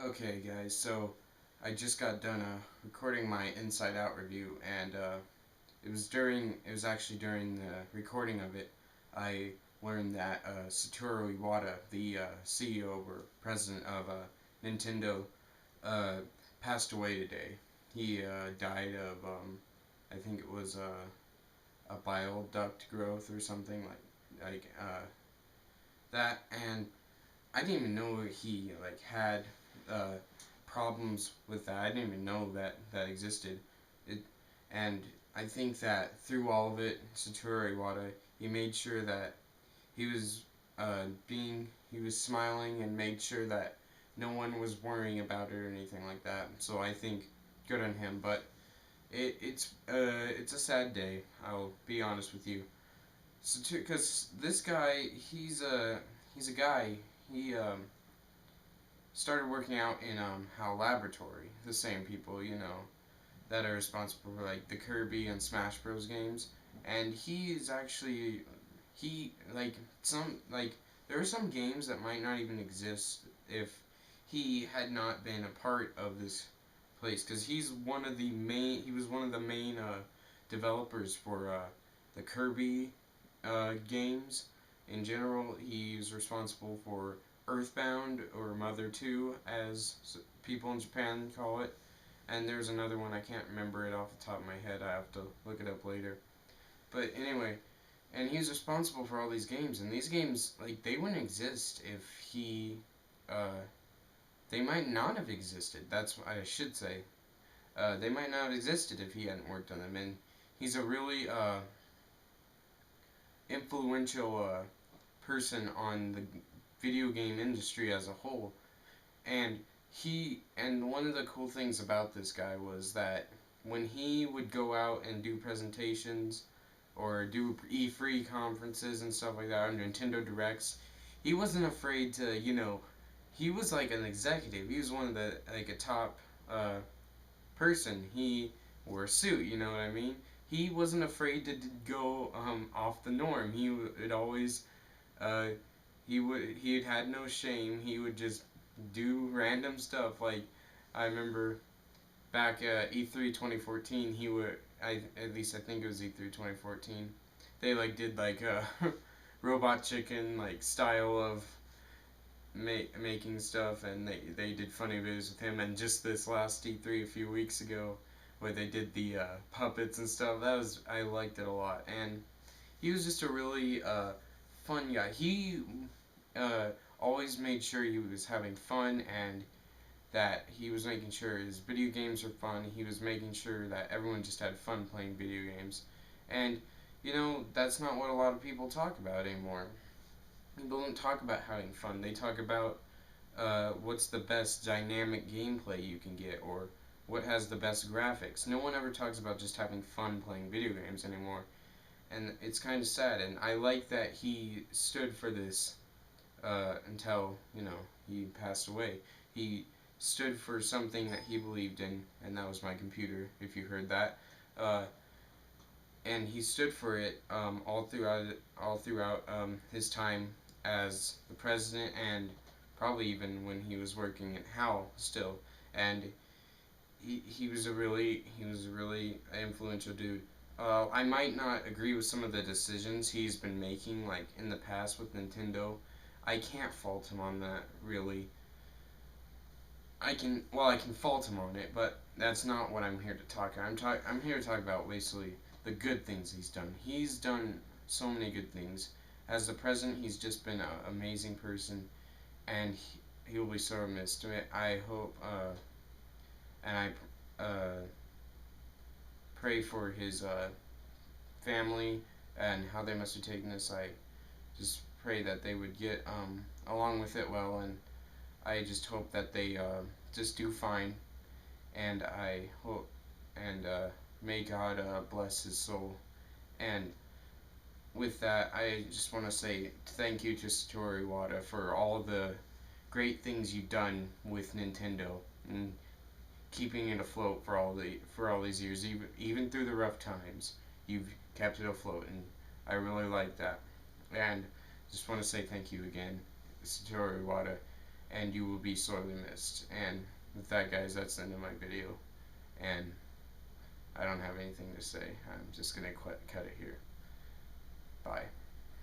Okay, guys, so I just got done recording my Inside Out review, and it was actually during the recording of it, I learned that Satoru Iwata, the CEO or president of Nintendo, uh, passed away today. He died of, I think it was a bile duct growth or something like that, and I didn't even know he like had uh, problems with that. I didn't even know that existed. It, and I think that through all of it, Satoru Iwata, he made sure that he was he was smiling and made sure that no one was worrying about it or anything like that. So I think good on him. But it's a sad day. I'll be honest with you. So because this guy, he's a guy. He started working out in Hal Laboratory, the same people, that are responsible for like the Kirby and Smash Bros games. And he's actually he like some like there are some games that might not even exist if he had not been a part of this place, because he was one of the main developers for the Kirby games. In general, he's responsible for Earthbound, or Mother 2, as people in Japan call it. And there's another one, I can't remember it off the top of my head, I have to look it up later. But anyway, and he's responsible for all these games, and these games, like, they wouldn't exist if uh, they might not have existed, that's what I should say. They might not have existed if he hadn't worked on them, and he's a really influential person on the video game industry as a whole. And one of the cool things about this guy was that when he would go out and do presentations or do E3 conferences and stuff like that, or Nintendo Directs, he wasn't afraid to, he was like an executive. He was one of the, like, a top person. He wore a suit, you know what I mean? He wasn't afraid to go off the norm. He would always, uh, he had no shame. He would just do random stuff. Like, I remember back at E3 2014, he would, at least I think it was E3 2014, they like did like a Robot Chicken like style of making stuff, and they did funny videos with him. And just this last E3 a few weeks ago, where they did the puppets and stuff, I liked it a lot. And he was just a really fun guy. He uh, always made sure he was having fun, and that he was making sure his video games were fun. He was making sure that everyone just had fun playing video games. And, that's not what a lot of people talk about anymore. People don't talk about having fun. They talk about what's the best dynamic gameplay you can get, or what has the best graphics. No one ever talks about just having fun playing video games anymore. And it's kind of sad. And I like that he stood for this until, he passed away. He stood for something that he believed in, and that was my computer, if you heard that. Uh, and he stood for it all throughout his time as the president, and probably even when he was working at HAL still. And he was a really influential dude. I might not agree with some of the decisions he's been making, like in the past with Nintendo. I can't fault him on that, really. I can fault him on it, but that's not what I'm here to talk about. I'm here to talk about basically the good things he's done. He's done so many good things. As the president, he's just been an amazing person, and he will be so missed. I hope, and I pray for his family and how they must have taken this. I just pray that they would get along with it well, and I just hope that they just do fine. And I hope, and may God bless his soul. And with that, I just want to say thank you to Satoru Iwata for all the great things you've done with Nintendo, and keeping it afloat for all these years, even through the rough times. You've kept it afloat, and I really like that. And just want to say thank you again, Satoru Iwata. and you will be sorely missed. And with that, guys, that's the end of my video. And I don't have anything to say. I'm just going to cut it here. Bye.